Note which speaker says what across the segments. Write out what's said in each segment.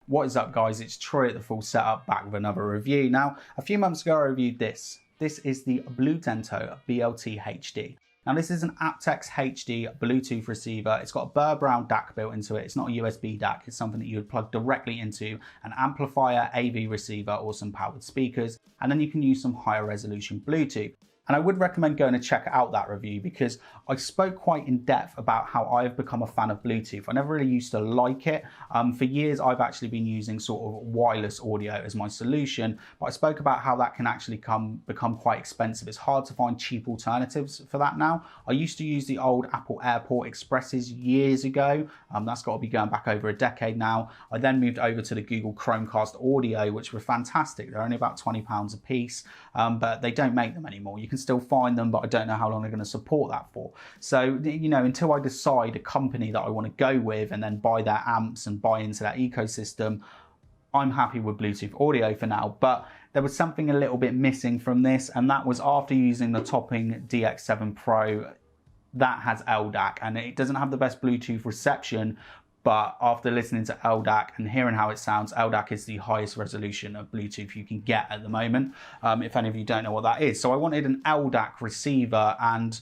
Speaker 1: What is up guys, it's Troy at The Full Setup, back with another review. Now, a few months ago I reviewed this. This is the Bluetento BLT-HD. Now this is an Aptx-HD Bluetooth receiver. It's got a Burr Brown DAC built into it. It's not a USB DAC, it's something that you would plug directly into an amplifier, AV receiver or some powered speakers, and then you can use some higher resolution Bluetooth. And I would recommend going to check out that review because I spoke quite in depth about how I've become a fan of Bluetooth. I never really used to like it. For years, I've actually been using sort of wireless audio as my solution, but I spoke about how that can actually become quite expensive. It's hard to find cheap alternatives for that now. I used to use the old Apple Airport Expresses years ago. That's got to be going back over a decade now. I then moved over to the Google Chromecast Audio, which were fantastic. They're only about £20 a piece, but they don't make them anymore. You can still find them, but I don't know how long they're going to support that for. So, you know, until I decide a company that I want to go with and then buy their amps and buy into that ecosystem, I'm happy with Bluetooth audio for now. But there was something a little bit missing from this, and that was after using the topping DX7 Pro that has LDAC, and it doesn't have the best Bluetooth reception. But after listening to LDAC and hearing how it sounds, LDAC is the highest resolution of Bluetooth you can get at the moment, if any of you don't know what that is. So I wanted an LDAC receiver, and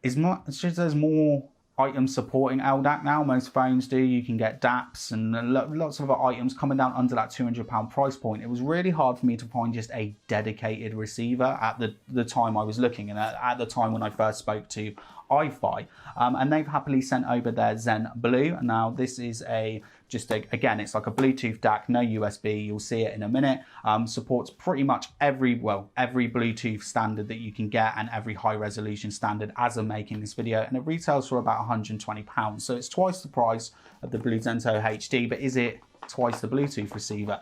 Speaker 1: it's just there's more items supporting LDAC now. Most phones do. You can get DAPs and lots of other items coming down under that £200 price point. It was really hard for me to find just a dedicated receiver at the time I was looking, and at the time when I first spoke to iFi, and they've happily sent over their Zen Blue. Now this is again, it's like a Bluetooth DAC, no USB. You'll see it in a minute. Supports pretty much every Bluetooth standard that you can get and every high resolution standard as I'm making this video, and it retails for about £120. So it's twice the price of the Bluetento HD, but is it twice the Bluetooth receiver?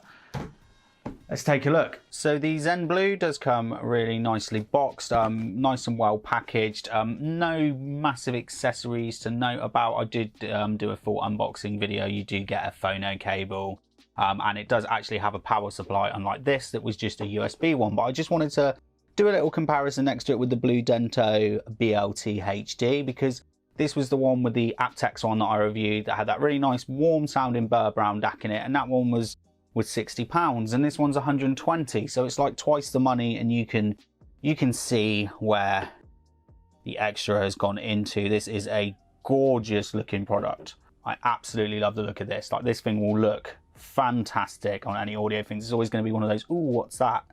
Speaker 1: Let's take a look. So the Zen Blue does come really nicely boxed, nice and well packaged. No massive accessories to note about. I did do a full unboxing video. You do get a phono cable, and it does actually have a power supply, unlike this that was just a USB one. But I just wanted to do a little comparison next to it with the Bluetento BLT HD, because this was the one with the Aptx one that I reviewed that had that really nice warm sounding Burr Brown DAC in it, and that one was £60, and this one's 120. So it's like twice the money, and you can see where the extra has gone into. This is a gorgeous looking product. I absolutely love the look of this. Like, this thing will look fantastic on any audio things. It's always going to be one of those, ooh, what's that?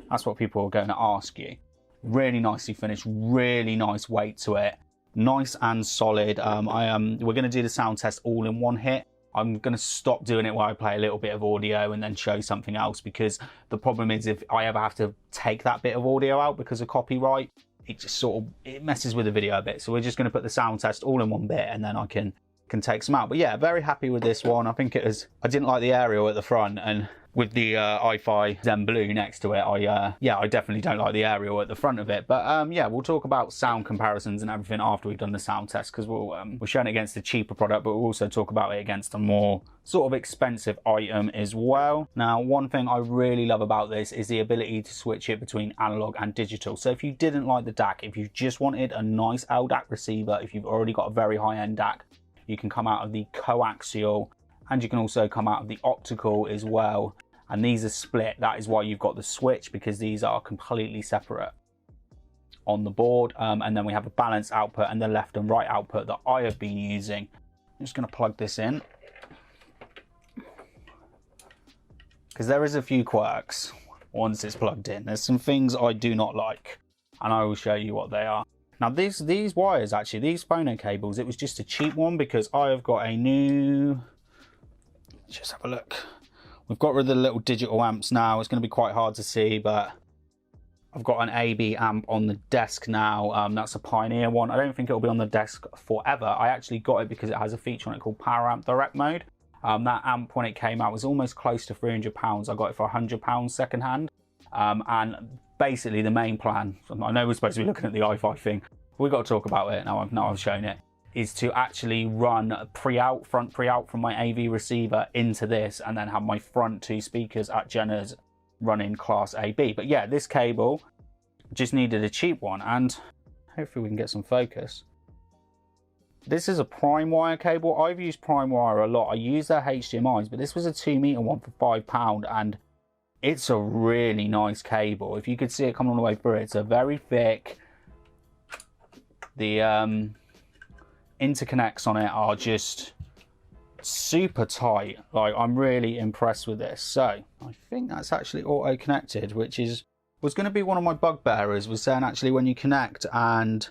Speaker 1: That's what people are going to ask you. Really nicely finished, really nice weight to it, nice and solid. We're going to do the sound test all in one hit. I'm going to stop doing it while I play a little bit of audio and then show something else, because the problem is if I ever have to take that bit of audio out because of copyright, it just it messes with the video a bit. So we're just going to put the sound test all in one bit, and then I can take some out. But yeah, very happy with this one. I think I didn't like the aerial at the front, and with the iFi Zen Blue next to it, I definitely don't like the aerial at the front of it. But yeah, we'll talk about sound comparisons and everything after we've done the sound test, because we're showing it against the cheaper product, but we'll also talk about it against a more sort of expensive item as well. Now, one thing I really love about this is the ability to switch it between analog and digital. So if you didn't like the DAC, if you just wanted a nice LDAC receiver, if you've already got a very high-end DAC, you can come out of the coaxial, and you can also come out of the optical as well. And these are split. That is why you've got the switch, because these are completely separate on the board. And then we have a balanced output and the left and right output that I have been using. I'm just going to plug this in, because there is a few quirks once it's plugged in. There's some things I do not like, and I will show you what they are. Now these wires, actually, these phono cables, it was just a cheap one, because I have got a new, let's just have a look. We've got rid of the little digital amps now. It's going to be quite hard to see, but I've got an AB amp on the desk now. That's a Pioneer one. I don't think it'll be on the desk forever. I actually got it because it has a feature on it called Power Amp Direct Mode. That amp, when it came out, was almost close to £300. I got it for £100 second hand. And basically the main plan, I know we're supposed to be looking at the iFi thing, but we've got to talk about it now I've shown it, is to actually run front pre-out from my AV receiver into this, and then have my front two speakers at Jenner's running class AB. But yeah, this cable just needed a cheap one, and hopefully we can get some focus. This is a prime wire cable. I've used prime wire a lot. I use their HDMIs, but this was a 2-meter one for £5, and it's a really nice cable. If you could see it coming all the way through, it's a very thick. The interconnects on it are just super tight. Like, I'm really impressed with this. So I think that's actually auto connected, which was going to be one of my bugbearers, was saying actually when you connect and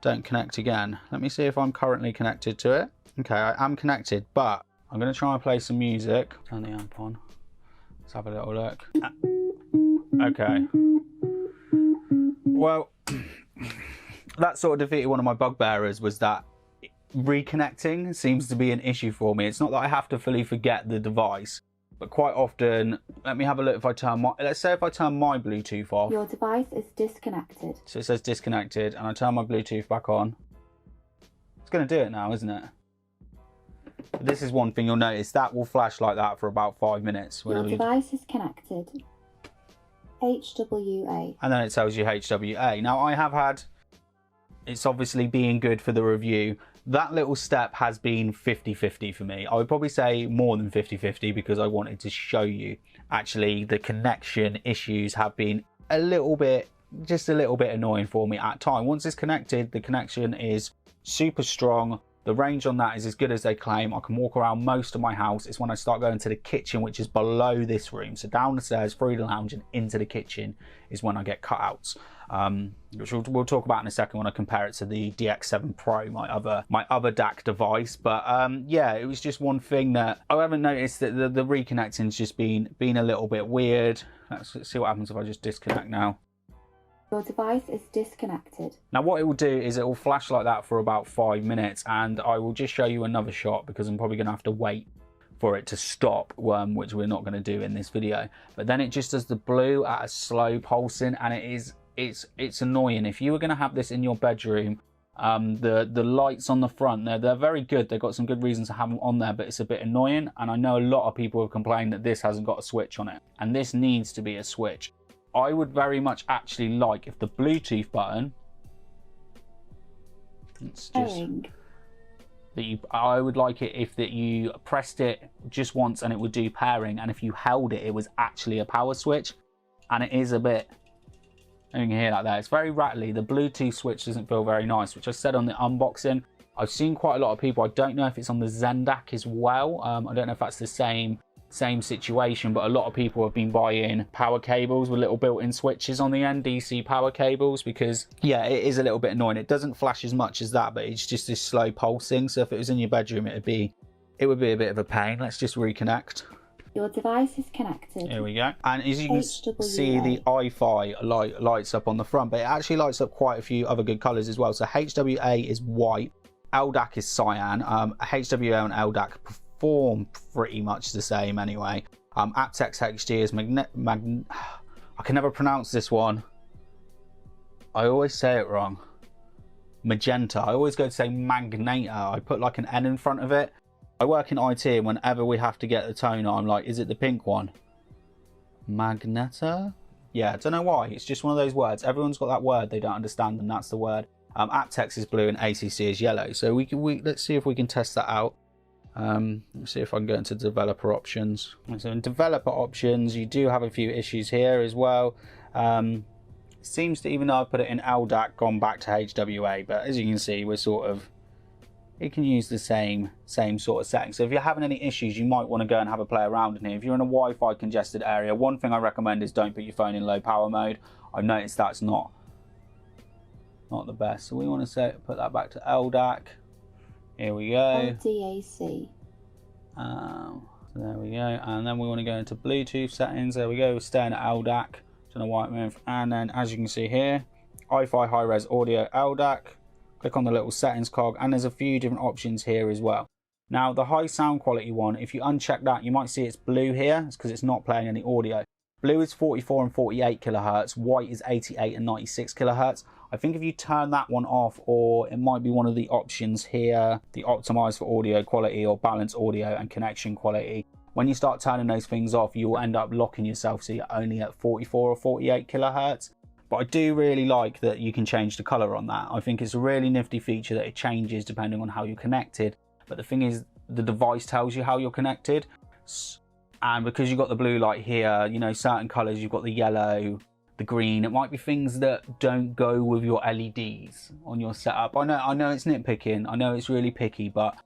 Speaker 1: don't connect again. Let me see if I'm currently connected to it. Okay, I am connected, but I'm going to try and play some music. Turn the amp on. Let's have a little look. Okay. Well, that sort of defeated one of my bugbearers, was that reconnecting seems to be an issue for me. It's not that I have to fully forget the device, but quite often, let me have a look. If I turn my, let's say if I turn my Bluetooth off.
Speaker 2: Your device is disconnected.
Speaker 1: So it says disconnected, and I turn my Bluetooth back on. It's going to do it now, isn't it? But this is one thing you'll notice, that will flash like that for about 5 minutes.
Speaker 2: Your device is connected. HWA.
Speaker 1: And then it tells you HWA. Now I have had, it's obviously being good for the review. That little step has been 50-50 for me. I would probably say more than 50-50, because I wanted to show you actually the connection issues have been a little bit, just a little bit annoying for me at time. Once it's connected, the connection is super strong. The range on that is as good as they claim. I can walk around most of my house. It's when I start going to the kitchen, which is below this room. So down the stairs, through the lounge and into the kitchen is when I get cutouts. Which we'll talk about in a second when I compare it to the DX7 Pro, my other DAC device. But yeah, it was just one thing that I haven't noticed, that the reconnecting's just been a little bit weird. Let's see what happens if I just disconnect now.
Speaker 2: Your device is disconnected.
Speaker 1: Now what it will do is it will flash like that for about 5 minutes, and I will just show you another shot, because I'm probably going to have to wait for it to stop, which we're not going to do in this video. But then it just does the blue at a slow pulsing, and it's annoying. If you were going to have this in your bedroom, the lights on the front, they're very good. They've got some good reasons to have them on there, but it's a bit annoying. And I know a lot of people have complained that this hasn't got a switch on it, and this needs to be a switch. I would very much actually like if the Bluetooth button, it's just I would like it if that you pressed it just once and it would do pairing, and if you held it, it was actually a power switch. And it is a bit, you can hear that there, it's very rattly. The Bluetooth switch doesn't feel very nice, which I said on the unboxing. I've seen quite a lot of people, I don't know if it's on the Zen DAC as well. I don't know if that's the same situation, but a lot of people have been buying power cables with little built-in switches on the end, DC power cables, because yeah, it is a little bit annoying. It doesn't flash as much as that, but it's just this slow pulsing. So if it was in your bedroom, it would be a bit of a pain. Let's just reconnect.
Speaker 2: Your device is connected.
Speaker 1: Here we go. And as you can see, the iFi lights up on the front, but it actually lights up quite a few other good colors as well. So HWA is white, LDAC is cyan. HWA and LDAC perform pretty much the same anyway. Aptx-HD is I can never pronounce this one. I always say it wrong. Magenta. I always go to say Magneta. I put like an N in front of it. I work in IT, and whenever we have to get the toner, I'm like, is it the pink one? Magneta? Yeah, I don't know why. It's just one of those words. Everyone's got that word they don't understand, and that's the word. Aptx is blue and ACC is yellow. So let's see if we can test that out. Let's see if I can go into developer options. So in developer options, you do have a few issues here as well. Seems to, even though I put it in LDAC, gone back to HWA, but as you can see, we're sort of, it can use the same sort of settings. So if you're having any issues, you might want to go and have a play around in here. If you're in a Wi-Fi congested area, one thing I recommend is don't put your phone in low power mode. I've noticed that's not the best. So we want to put that back to LDAC. Here we go.
Speaker 2: DAC.
Speaker 1: So there we go. And then we want to go into Bluetooth settings. There we go. We're staying at LDAC. Don't know why it moved. And then as you can see here, iFi Hi-res Audio LDAC. Click on the little settings cog, and there's a few different options here as well. Now the high sound quality one, if you uncheck that, you might see it's blue here. It's because it's not playing any audio. Blue is 44 and 48 kilohertz. White is 88 and 96 kilohertz. I think if you turn that one off, or it might be one of the options here, the optimize for audio quality or balance audio and connection quality. When you start turning those things off, you will end up locking yourself so you're only at 44 or 48 kilohertz. But I do really like that you can change the color on that. I think it's a really nifty feature that it changes depending on how you're connected. But the thing is, the device tells you how you're connected. And because you've got the blue light here, you know, certain colors, you've got the yellow, the green. It might be things that don't go with your LEDs on your setup. I know it's nitpicking. I know it's really picky, but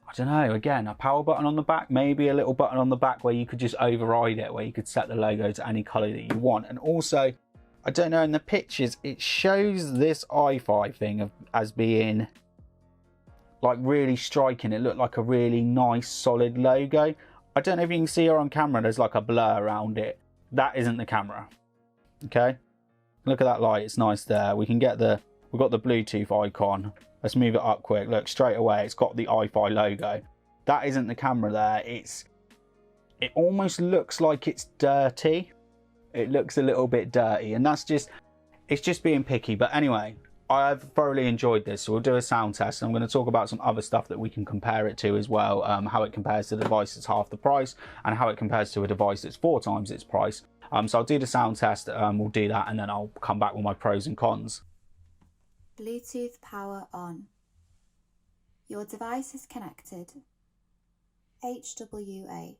Speaker 1: I don't know. Again, a power button on the back, maybe a little button on the back where you could just override it, where you could set the logo to any color that you want. And also, I don't know, in the pictures, it shows this iFi thing as being like really striking. It looked like a really nice, solid logo. I don't know if you can see her on camera. There's like a blur around it. That isn't the camera. Okay, look at that light. It's nice there. We've got the Bluetooth icon. Let's move it up quick. Look, straight away, it's got the iFi logo. That isn't the camera there. It almost looks like it's dirty. It looks a little bit dirty, and it's just being picky. But anyway, I've thoroughly enjoyed this, so we'll do a sound test. I'm going to talk about some other stuff that we can compare it to as well, how it compares to the device that's half the price, and how it compares to a device that's 4 times its price. So I'll do the sound test, we'll do that, and then I'll come back with my pros and cons.
Speaker 2: Bluetooth power on. Your device is connected. HWA.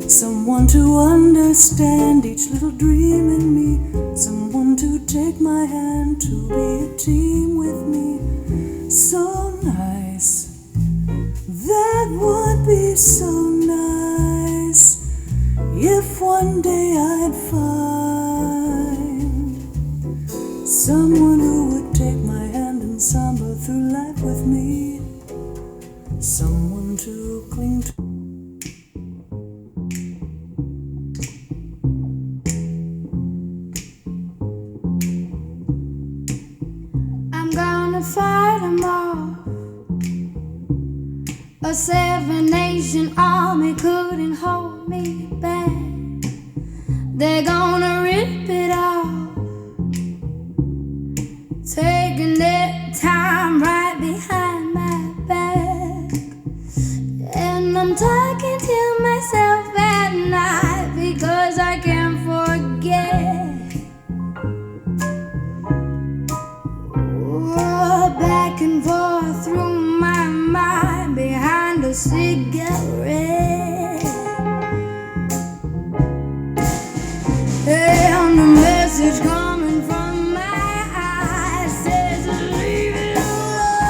Speaker 3: Someone to understand each little dream in me. Someone to take my hand, to be a team with me. So nice, that would be so nice. If one day I'd find someone who would take my hand and samba through life with me. Someone to cling to.
Speaker 2: I'm gonna fight 'em off.
Speaker 3: A seven-nation army couldn't hold me back. They're gonna rip it off, taking their time right behind my back. And I'm talking to myself at night because I can't forget. Oh, back and forth through my mind behind a cigarette. And the message coming from my eyes says leave it alone.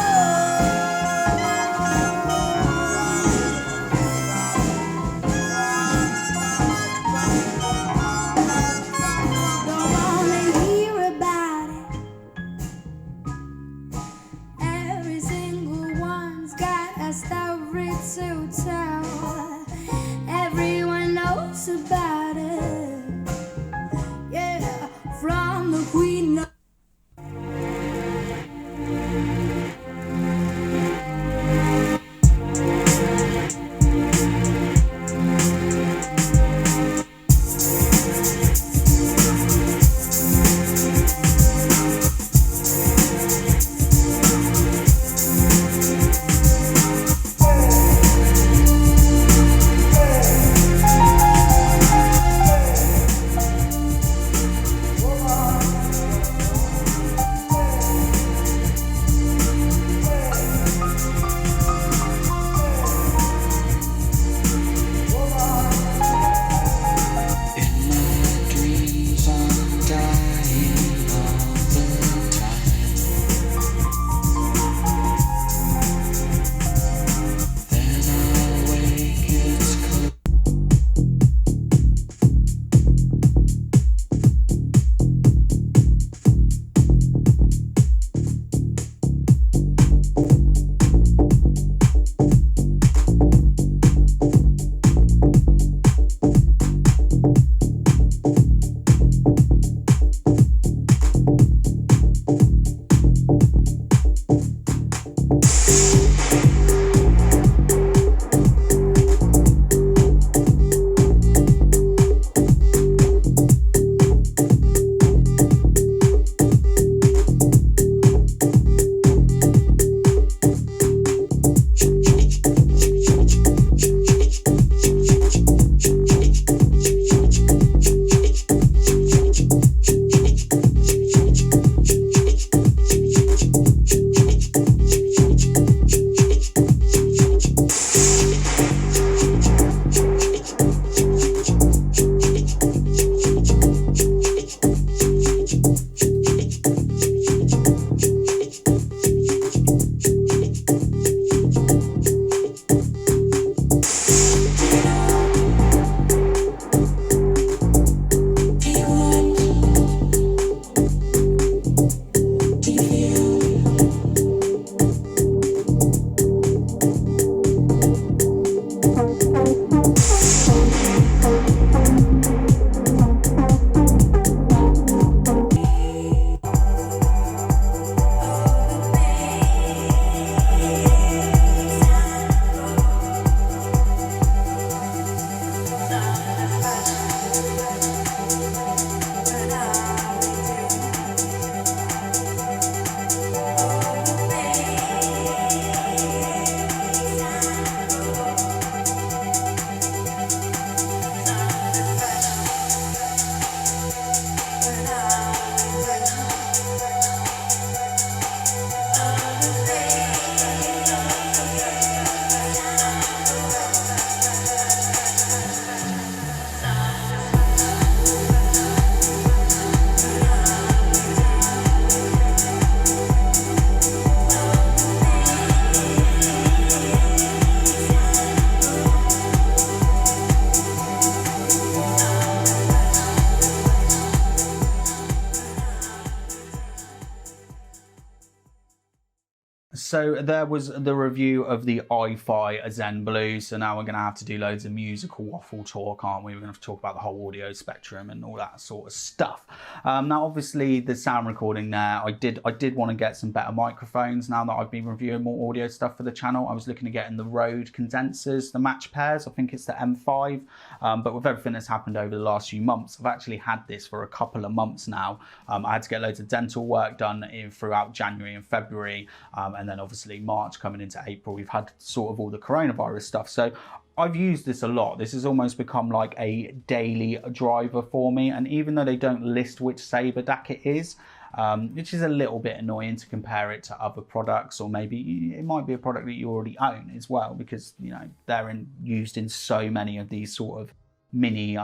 Speaker 1: So there was the review of the iFi Zen Blue. So now we're going to have to do loads of musical waffle talk, aren't we? We're going to have to talk about the whole audio spectrum and all that sort of stuff. Now, obviously, the sound recording there, I did want to get some better microphones. Now that I've been reviewing more audio stuff for the channel, I was looking to get in the Rode condensers, the match pairs. I think it's the M5. But with everything that's happened over the last few months, I've actually had this for a couple of months now. I had to get loads of dental work done throughout January and February. And then obviously March coming into April, we've had sort of all the coronavirus stuff. So I've used this a lot. This has almost become like a daily driver for me. And even though they don't list which Sabre DAC it is, which is a little bit annoying to compare it to other products, or maybe it might be a product that you already own as well, because, you know, they're used in so many of these sort of mini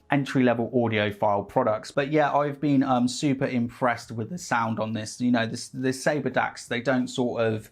Speaker 1: entry-level audiophile products. But yeah, I've been super impressed with the sound on this. You know, the Sabre DACs, they don't sort of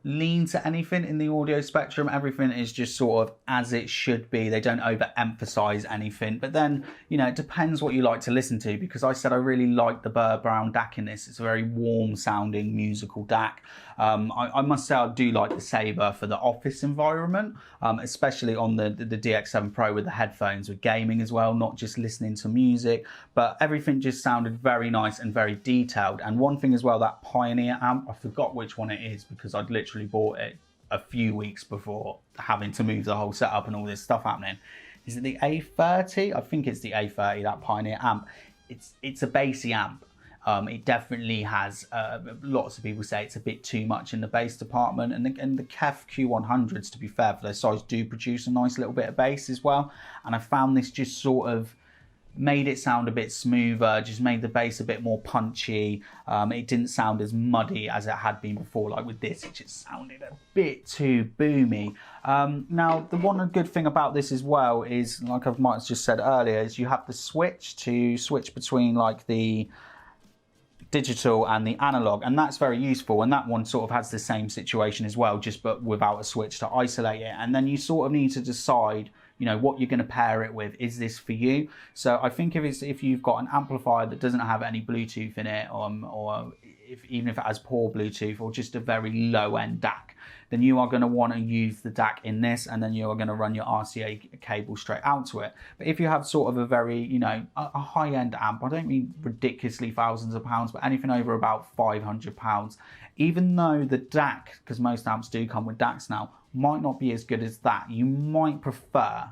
Speaker 1: lean to anything in the audio spectrum. Everything is just sort of as it should be. They don't overemphasize anything. But then, you know, it depends what you like to listen to, because I said I really like the Burr Brown DAC in this. It's a very warm sounding musical DAC. I must say I do like the Sabre for the office environment, especially on the DX7 Pro with the headphones, with gaming as well, not just listening to music. But everything just sounded very nice and very detailed. And one thing as well, that Pioneer amp, I forgot which one it is because I'd literally bought it a few weeks before having to move the whole setup and all this stuff happening. Is it the A30? I think it's the A30, that Pioneer amp. It's a bassy amp. It definitely has, lots of people say it's a bit too much in the bass department, and the KEF Q100s, to be fair, for their size, do produce a nice little bit of bass as well. And I found this just sort of made it sound a bit smoother, just made the bass a bit more punchy. It didn't sound as muddy as it had been before. Like with this, it just sounded a bit too boomy. Now, the one good thing about this as well is, like I might have just said earlier, is you have the switch to switch between like the digital and the analog, and that's very useful. And that one sort of has the same situation as well, just but without a switch to isolate it. And then you sort of need to decide, you know, what you're going to pair it with. Is this for you? So I think if you've got an amplifier that doesn't have any Bluetooth in it, or even if it has poor Bluetooth, or just a very low end DAC, then you are going to want to use the DAC in this, and then you are going to run your RCA cable straight out to it. But if you have sort of a very, you know, a high end amp, I don't mean ridiculously thousands of pounds, but anything over about £500, even though the DAC, because most amps do come with DACs now, might not be as good as that, you might prefer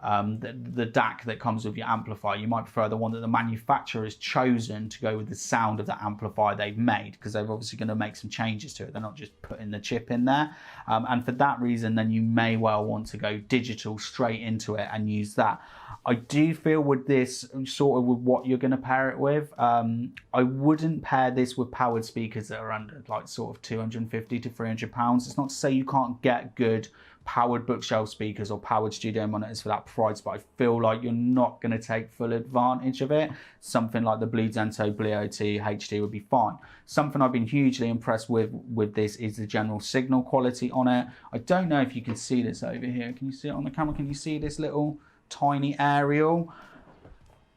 Speaker 1: the DAC that comes with your amplifier. You might prefer the one that the manufacturer has chosen to go with the sound of the amplifier they've made, because they're obviously going to make some changes to it. They're not just putting the chip in there. And for that reason, then you may well want to go digital straight into it and use that. I do feel with this, sort of with what you're going to pair it with, I wouldn't pair this with powered speakers that are under like sort of £250 to £300. It's not to say you can't get good powered bookshelf speakers or powered studio monitors for that price, but I feel like you're not going to take full advantage of it. Something like the Blue Dento Bluetooth HD would be fine. Something I've been hugely impressed with this is the general signal quality on it. I don't know if you can see this over here. Can you see it on the camera? Can you see this little tiny aerial?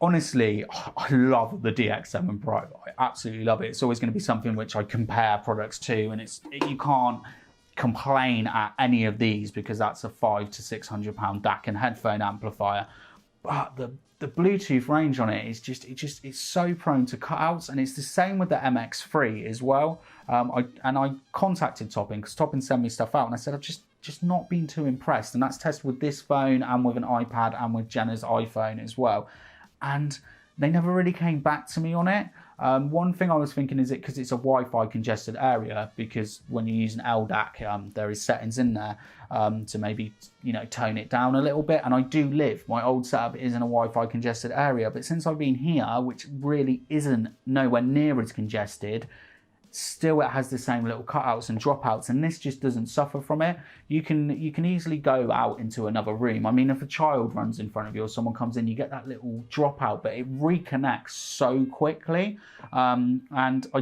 Speaker 1: Honestly, I love the DX7 Pro. I absolutely love it. It's always going to be something which I compare products to, and you can't complain at any of these, because that's a £500 to £600 DAC and headphone amplifier. But the Bluetooth range on it is it's so prone to cutouts, and it's the same with the MX3 as well. I contacted Topping, because Topping sent me stuff out, and I said I've just not been too impressed, and that's tested with this phone and with an iPad and with Jenna's iPhone as well, and they never really came back to me on it. One thing I was thinking, is it because it's a Wi-Fi congested area? Because when you use an LDAC, there is settings in there to maybe, you know, tone it down a little bit. And I do live, my old setup is in a Wi-Fi congested area, but since I've been here, which really isn't nowhere near as congested, still it has the same little cutouts and dropouts, and this just doesn't suffer from it. You can easily go out into another room. I mean, if a child runs in front of you or someone comes in, you get that little dropout, but it reconnects so quickly. And I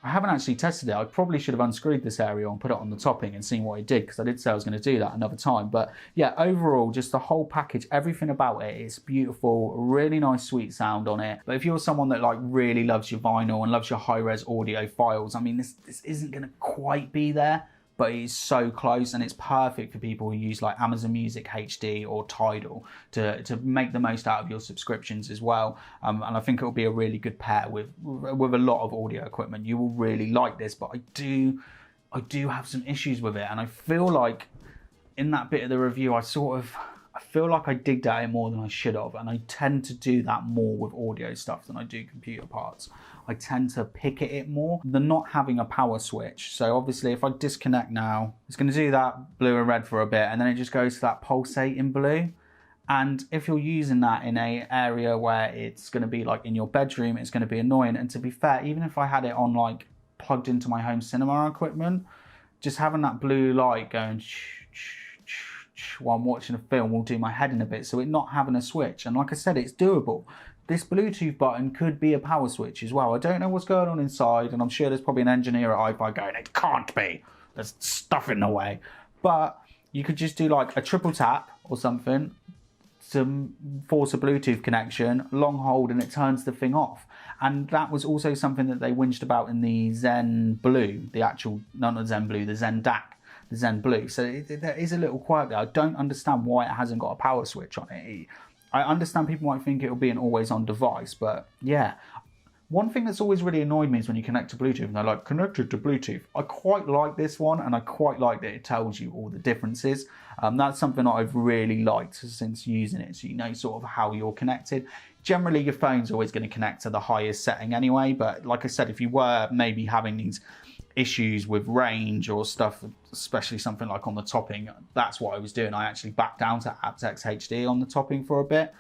Speaker 1: I haven't actually tested it. I probably should have unscrewed this area and put it on the topping and seen what it did, because I did say I was going to do that another time. But yeah, overall, just the whole package, everything about it is beautiful, really nice sweet sound on it. But if you're someone that like really loves your vinyl and loves your high-res audio files, I mean, this isn't going to quite be there, but it is so close, and it's perfect for people who use like Amazon Music HD or Tidal to make the most out of your subscriptions as well. And I think it will be a really good pair with a lot of audio equipment. You will really like this, but I do have some issues with it, and I feel like in that bit of the review I feel like I digged at it more than I should have, and I tend to do that more with audio stuff than I do computer parts. I tend to pick at it more than not having a power switch. So obviously if I disconnect now, it's going to do that blue and red for a bit, and then it just goes to that pulsating blue. And if you're using that in an area where it's going to be like in your bedroom, it's going to be annoying. And to be fair, even if I had it on like plugged into my home cinema equipment, just having that blue light going while I'm watching a film will do my head in a bit. So it not having a switch, and like I said, it's doable. This Bluetooth button could be a power switch as well. I don't know what's going on inside, and I'm sure there's probably an engineer at iFi going, it can't be, there's stuff in the way. But you could just do like a triple tap or something to force a Bluetooth connection, long hold, and it turns the thing off. And that was also something that they whinged about in the Zen Blue, the actual, not the Zen Blue, the Zen DAC. The Zen Blue. So there is a little quirk there. I don't understand why it hasn't got a power switch on it. I understand people might think it'll be an always on device, but yeah. One thing that's always really annoyed me is when you connect to Bluetooth and they're like, connected to Bluetooth. I quite like this one, and I quite like that it tells you all the differences. That's something that I've really liked since using it, so you know sort of how you're connected. Generally, your phone's always going to connect to the highest setting anyway, but like I said, if you were maybe having these issues with range or stuff, especially something like on the topping, that's what I was doing. I actually backed down to Aptx-HD on the topping for a bit.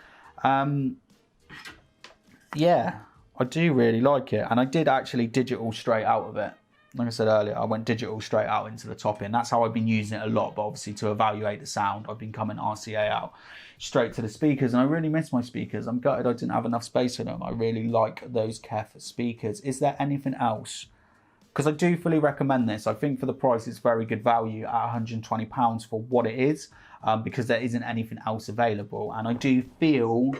Speaker 1: Yeah, I do really like it, and I did actually digital straight out of it. Like I said earlier, I went digital straight out into the topping. That's how I've been using it a lot, but obviously to evaluate the sound, I've been coming RCA out straight to the speakers, and I really miss my speakers. I'm gutted I didn't have enough space for them. I really like those Kef speakers. Is there anything else? Because I do fully recommend this. I think for the price, it's very good value at £120 for what it is, because there isn't anything else available. And I do feel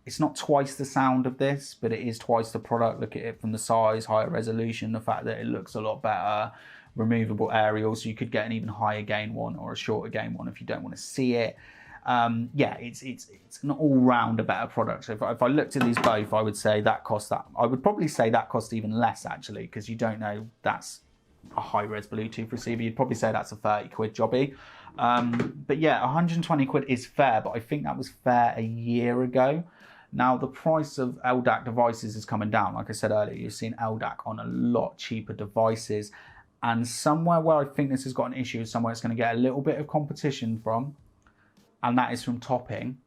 Speaker 1: it's not twice the sound of this, but it is twice the product. Look at it from the size, higher resolution, the fact that it looks a lot better, removable aerial, so you could get an even higher gain one or a shorter gain one if you don't want to see it. Yeah, it's an all-round a better product. So if I looked at these both, I would say that cost that. I would probably say that cost even less actually, because you don't know that's a high-res Bluetooth receiver. You'd probably say that's a 30 quid jobby. But yeah, 120 quid is fair, but I think that was fair a year ago. Now the price of LDAC devices is coming down. Like I said earlier, you're seeing LDAC on a lot cheaper devices, and somewhere where I think this has got an issue is somewhere it's going to get a little bit of competition from, and that is from topping.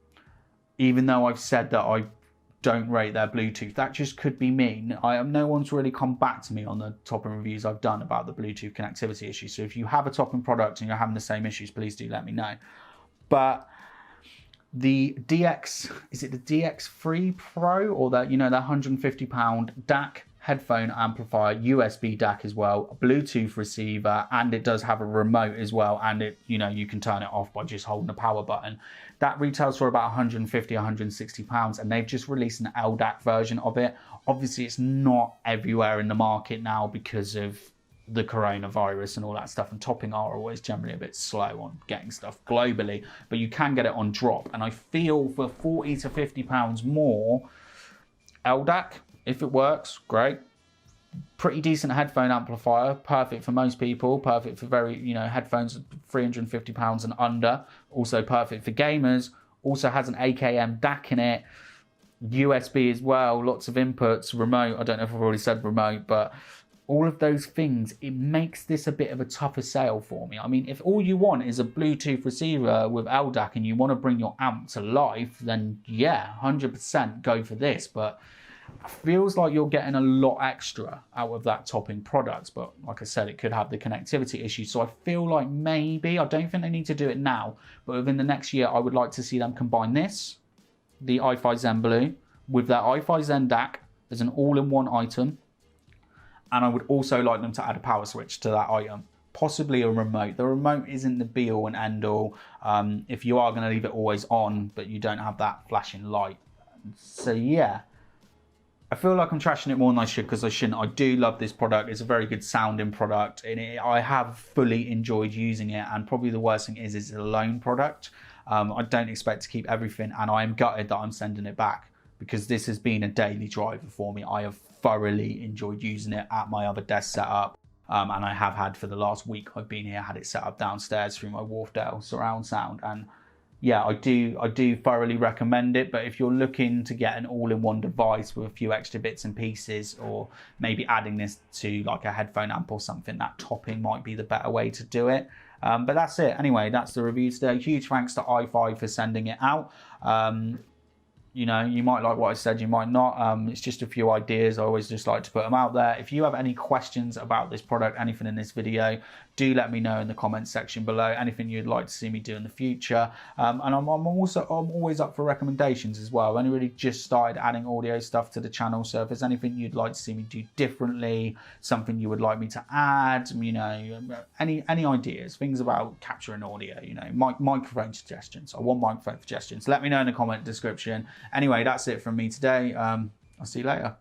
Speaker 1: Even though I've said that I don't rate their Bluetooth, that just could be me. No one's really come back to me on the topping reviews I've done about the Bluetooth connectivity issue. So if you have a topping product and you're having the same issues, please do let me know. But the DX, is it the DX3 Pro, or that, you know, the £150 DAC headphone amplifier, USB DAC as well, a Bluetooth receiver, and it does have a remote as well, and it, you know, you can turn it off by just holding the power button. That retails for about £150, £160, and they've just released an LDAC version of it. Obviously, it's not everywhere in the market now because of the coronavirus and all that stuff, and topping are always generally a bit slow on getting stuff globally, but you can get it on drop. And I feel for £40 to £50 more, LDAC, if it works, great. Pretty decent headphone amplifier, perfect for most people, perfect for very, you know, headphones £350 and under. Also perfect for gamers. Also has an AKM DAC in it, USB as well, lots of inputs, remote. I don't know if I've already said remote, but all of those things, it makes this a bit of a tougher sale for me. I mean, if all you want is a Bluetooth receiver with LDAC and you want to bring your amp to life, then yeah, 100% go for this. But it feels like you're getting a lot extra out of that topping product. But like I said, it could have the connectivity issue. So I feel like maybe, I don't think they need to do it now, but within the next year, I would like to see them combine this, the iFi Zen Blue, with their iFi Zen DAC as an all-in-one item, And I would also like them to add a power switch to that item, possibly a remote. The remote isn't the be all and end all if you are going to leave it always on, but you don't have that flashing light. So yeah, I feel like I'm trashing it more than I should, because I shouldn't. I do love this product. It's a very good sounding product, and I have fully enjoyed using it. And probably the worst thing is it's a loan product. I don't expect to keep everything, and I am gutted that I'm sending it back, because this has been a daily driver for me. I have thoroughly enjoyed using it at my other desk setup, and I have had for the last week I've been here, had it set up downstairs through my Wharfdale surround sound, and yeah, I do thoroughly recommend it. But if you're looking to get an all-in-one device with a few extra bits and pieces, or maybe adding this to like a headphone amp or something, that topping might be the better way to do it. But that's it. Anyway, that's the review today. Huge thanks to iFi for sending it out. You know, you might like what I said, you might not. It's just a few ideas. I always just like to put them out there. If you have any questions about this product, anything in this video, do let me know in the comments section below. Anything you'd like to see me do in the future. And I'm always up for recommendations as well. I've only really just started adding audio stuff to the channel. So if there's anything you'd like to see me do differently, something you would like me to add, you know, any ideas, things about capturing audio, you know, microphone suggestions. I want microphone suggestions. Let me know in the comment description. Anyway, that's it from me today. I'll see you later.